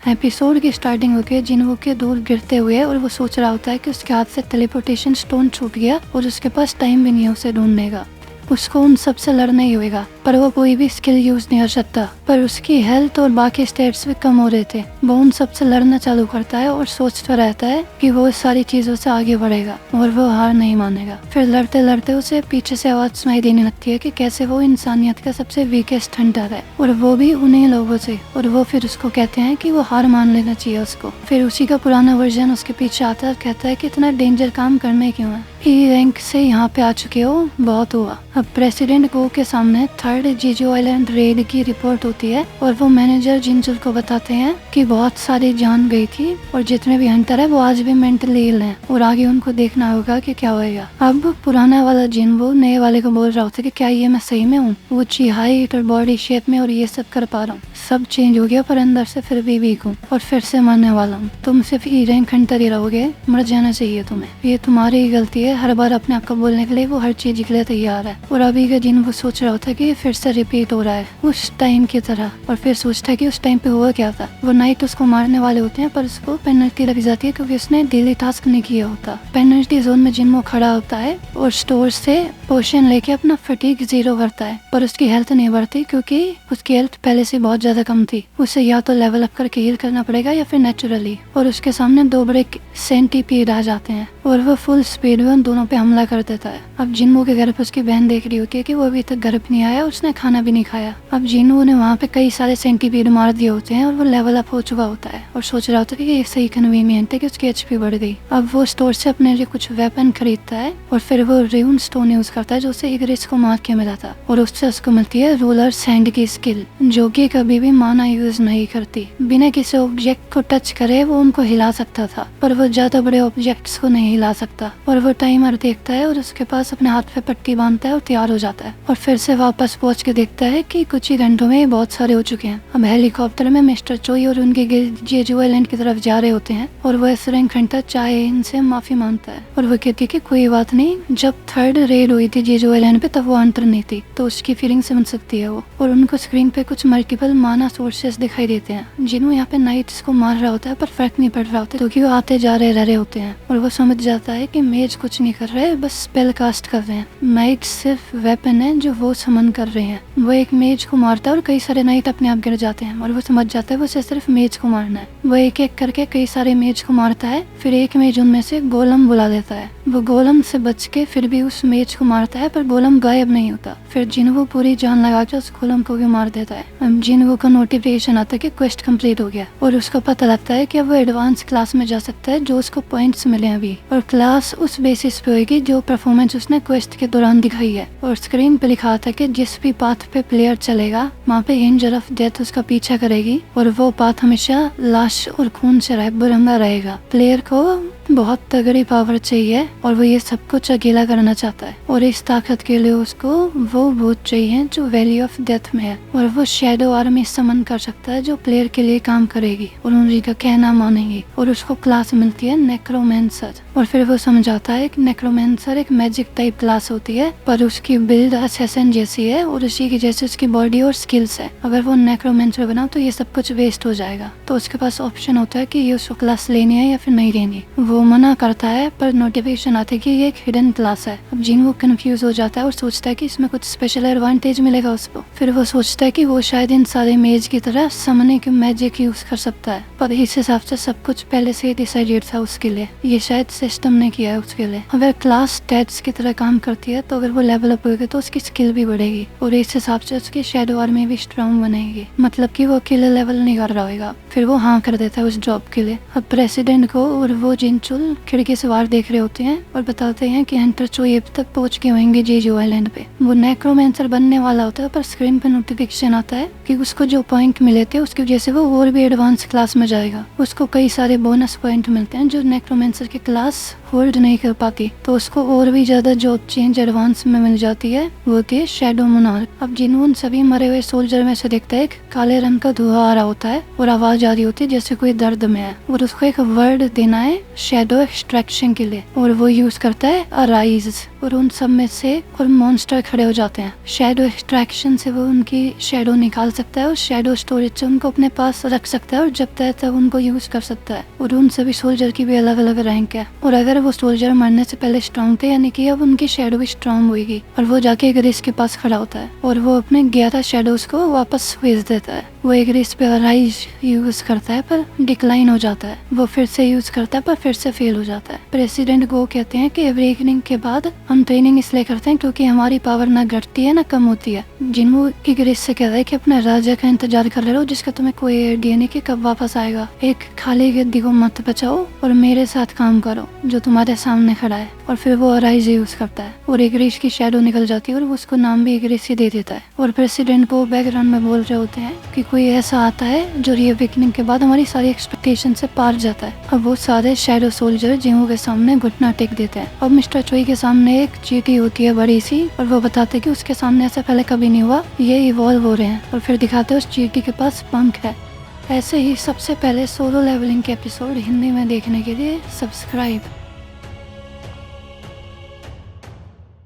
Episode की starting होके जिन्हों के दूर गिरते हुए और वो सोच रहा होता है कि उसके हाथ से टेलीपोर्टेशन स्टोन छूट गया और उसके पास टाइम भी नहीं है उसे ढूंढने का। उसको उन सब से लड़ना ही होगा, पर वो कोई भी स्किल यूज नहीं कर सकता। पर उसकी हेल्थ और बाकी स्टेट्स भी कम हो रहे थे। वो उन सब से लड़ना चालू करता है और सोचता रहता है कि वो इस सारी चीजों से आगे बढ़ेगा और वो हार नहीं मानेगा। फिर लड़ते लड़ते उसे पीछे से आवाज सुनाई देने लगती है कि कैसे वो इंसानियत का सबसे वीकेस्ट हंटर है और वो भी उन्हीं लोगों से। और वो फिर उसको कहते हैं कि वो हार मान लेना चाहिए उसको। फिर उसी का पुराना वर्जन उसके पीछे आता है और कहता है कि इतना डेंजर काम करने क्यों है, ई रैंक से यहाँ पे आ चुके हो, बहुत हुआ। अब प्रेसिडेंट गो के सामने थर्ड जीजू आइलैंड रेड की रिपोर्ट होती है और वो मैनेजर जिंजुल को बताते हैं कि बहुत सारी जान गई थी और जितने भी हंटर है वो आज भी मेंटली इल हैं और आगे उनको देखना होगा कि क्या होएगा। अब पुराना वाला जिन्बो नए वाले को बोल रहा होता है कि क्या ये मैं सही में हूँ, वो अच्छी हाइट और बॉडी शेप में और ये सब कर पा रहा हूँ, सब चेंज हो गया पर अंदर से फिर भी वीक हूँ और फिर से मरने वाला हूँ। तुम सिर्फ ई रैंक हंटर ही रहोगे, मर जाना चाहिए तुम्हें, ये तुम्हारी ही गलती है। हर बार अपने आप को बोलने के लिए वो हर चीज के लिए तैयार है। और अभी का दिन वो सोच रहा होता है कि फिर से रिपीट हो रहा है उस टाइम की तरह। और फिर सोचता है कि उस टाइम पे हुआ क्या था। वो नाइट उसको मारने वाले होते हैं पर उसको पेनल्टी लग जाती है क्योंकि उसने डेली टास्क नहीं किया होता। पेनल्टी जोन में जिन्मो खड़ा होता है और स्टोर से पोशन लेके अपना फटीक 0 करता है, पर उसकी हेल्थ नहीं बढ़ती क्योंकि उसकी हेल्थ पहले से बहुत ज्यादा कम थी। उसे या तो लेवल अप करके हील करना पड़ेगा या फिर नेचुरली। और उसके सामने 2 बड़े सेंटीपीड आ जाते हैं और वो फुल स्पीड में उन दोनों पे हमला कर देता है। अब जिन्मो के घर पे उसकी बहन देख रही होती है कि वो अभी तक घर पे नहीं आया, उसने खाना भी नहीं खाया। अब जिन्मो ने वहाँ पे कई सारे सेंटीपीड मार दिए होते हैं और वो लेवल अप हो चुका होता है और सोच रहा होता है कि ये सही कन्वीनियंट है कि उसकी एचपी बढ़ गई। अब वो स्टोर से अपने लिए कुछ वेपन खरीदता है और फिर वो रेउन स्टोन यूज करता है जो उसे इग्रिस को मार के मिला था और उससे उसको मिलती है रूलर सैंड की स्किल जो कि कभी भी माना यूज नहीं करती। बिना किसी ऑब्जेक्ट को टच करे वो उनको हिला सकता था पर वो ज्यादा बड़े ऑब्जेक्ट्स को नहीं हिला सकता। और वो टाइमर देखता है और उसके पास अपने हाथ पे पट्टी बांधता है और तैयार हो जाता है और फिर से वापस पहुंच के देखता है कि कुछ ही घंटों में बहुत सारे हो चुके हैं। अब हेलीकॉप्टर में मिस्टर चोई और उनके जेजू आइलैंड की तरफ जा रहे होते हैं और वो इस रैंक हंटर चाहे इनसे माफी मांगता है और वो कहती है कि कोई बात नहीं, जब थर्ड रेड हुई थी जेजू आइलैंड पे तब वो हंटर नहीं थी तो उसकी फीलिंग समझ सकती है वो। और उनको स्क्रीन पे कुछ मल्टीपल माना सोर्सेस दिखाई देते हैं जिन्हों यहाँ पे नाइट्स को मार रहा होता है पर फर्क नहीं पड़ रहा होता क्योंकि वो आते जा रहे रह रहे होते हैं और वो समझ जाता है कि मेज कुछ नहीं कर रहे, बस स्पेल कास्ट कर रहे हैं। नाइट सिर्फ वेपन है जो वो समन कर रहे हैं। वो एक मेज को मारता है और कई सारे नाइट अपने आप गिर जाते हैं और वो समझ जाता है वो सिर्फ मेज को मारना है। वो एक एक करके कई सारे मेज को मारता है, फिर एक मेज उनमें से गोलम बुला लेता है। वो गोलम से बच के फिर भी उस मेज को मारता है पर गोलम गायब नहीं होता। फिर जिन्हो पूरी जान लगा के उस गोलम को भी मार देता है। जिन्हो का नोटिफिकेशन आता है कि क्वेस्ट कंप्लीट हो गया और उसको पता लगता है कि अब वो एडवांस क्लास में जा सकता है जो उसको पॉइंट्स मिले अभी। और क्लास उस बेसिस पे होगी जो परफॉर्मेंस उसने क्वेस्ट के दौरान दिखाई है। और स्क्रीन पे लिखा था कि जिस भी पाथ पे प्लेयर चलेगा वहाँ पे एंजल ऑफ डेथ उसका पीछा करेगी और वो पाथ हमेशा लाश और खून से भरंगा रहेगा। प्लेयर को बहुत तगड़ी पावर चाहिए और वो ये सब कुछ अकेला करना चाहता है और इस ताकत के लिए उसको वो भूत चाहिए जो वैली ऑफ डेथ में है और वो शैडो आर्मी समन कर सकता है जो प्लेयर के लिए काम करेगी और उन्हीं का कहना मानेगी। और उसको क्लास मिलती है नेक्रोमेंसर और फिर वो समझाता है कि नेक्रोमेंसर एक मैजिक टाइप क्लास होती है पर उसकी बिल्ड असैसिन जैसी है और उसी की जैसे उसकी बॉडी और स्किल्स है। अगर वो नेक्रोमेंसर बना तो ये सब कुछ वेस्ट हो जाएगा तो उसके पास ऑप्शन होता है कि ये उसको क्लास लेनी है या फिर नहीं लेनी। वो मना करता है पर नोटिफिकेशन आता है कि ये एक हिडन क्लास है। अब जिन वो कंफ्यूज हो जाता है और सोचता है कि इसमें कुछ स्पेशल एडवांटेज मिलेगा उसको। फिर वो सोचता है कि वो शायद इन सारे मेज की तरह समने की मैजिक यूज कर सकता है पर इस हिसाब से सब कुछ पहले से ही डिसाइडेड था उसके लिए, ये शायद सिस्टम ने किया है उसके लिए। अगर क्लास स्टैट्स की तरह काम करती है तो अगर वो लेवल अप होगी तो उसकी स्किल भी बढ़ेगी और इस हिसाब से उसकी शैडो आर्मी भी स्ट्रॉन्ग बनेगी, मतलब कि वो अकेले लेवल नहीं कर रहा होगा। फिर वो हाँ कर देता है उस जॉब के लिए। अब प्रेसिडेंट को और वो जिनचुल खिड़की से बाहर देख रहे होते हैं और बताते हैं कि हंटर चोई अब तक पहुंच गए होंगे जेजू आइलैंड पे। वो नेक्रोमेंसर बनने वाला होता है पर स्क्रीन पे नोटिफिकेशन आता है कि उसको जो पॉइंट मिले थे उसकी वजह से वो और भी एडवांस क्लास में जाएगा। उसको कई सारे बोनस पॉइंट मिलते हैं जो नेक्रोमेंसर की क्लास होल्ड नहीं कर पाती तो उसको और भी ज्यादा जॉब चेंज एडवांस में मिल जाती है, वो होती है शैडो मोनार्क। अब जिन्होंने सभी मरे हुए सोल्जर में से देखता है एक काले रंग का धुआं आ रहा होता है और आवाज आ रही होती है जैसे कोई दर्द में है और उसको एक वर्ड देना है शैडो एक्सट्रैक्शन के लिए और वो यूज करता है अराइज और उन सब में से और मॉन्स्टर खड़े हो जाते हैं। शैडो एक्सट्रैक्शन से वो उनकी शैडो निकाल सकता है उस शैडो स्टोरेज से, उनको अपने पास रख सकता है और जब चाहे तब उनको यूज कर सकता है। और उन सभी सोल्जर की भी अलग अलग रैंक है, और अगर वो सोल्जर मरने से पहले स्ट्रॉन्ग थे, यानी कि अब उनकी शैडो भी स्ट्रॉन्ग होगी, और वो जाके ग्रेस के पास खड़ा होता है और वो अपने 11 शैडोज को वापस भेज देता है। वो ग्रेस पे राइज यूज करता है पर डिक्लाइन हो जाता है, वो फिर से यूज करता है पर फिर से फेल हो जाता है। प्रेसिडेंट गो कहते हैं कि अवेकनिंग के बाद हम ट्रेनिंग इसलिए करते हैं क्योंकि हमारी पावर ना घटती है ना कम होती है। जिन्हों की ग्रेस से कहता है कि अपने राजा का इंतजार कर रहे हो जिसका तुम्हें कोई आइडिया नहीं कि कब वापस आएगा। एक खाली गद्दी को मत बचाओ और मेरे साथ काम करो जो तुम्हारे सामने खड़ा है। और फिर वो राइज यूज करता है और ग्रेस की शैडो निकल जाती है और वो उसको नाम भी ग्रेस ही दे देता है। और प्रेसिडेंट को बैकग्राउंड में बोल रहे होते हैं कि कोई ऐसा आता है जो रीअवेकनिंग के बाद हमारी सारी एक्सपेक्टेशन से पार जाता है। अब वो सारे शैडो सोल्जर जिन्हों के सामने घुटना टेक देते हैं। अब मिस्टर चोई के सामने एक चींटी होती है बड़ी सी, और वो बताते कि उसके सामने ऐसा पहले कभी नहीं हुआ, ये इवॉल्व हो रहे हैं। और फिर दिखाते हैं उस चींटी के पास पंख है। ऐसे ही सबसे पहले सोलो लेवलिंग के एपिसोड हिंदी में देखने के लिए सब्सक्राइब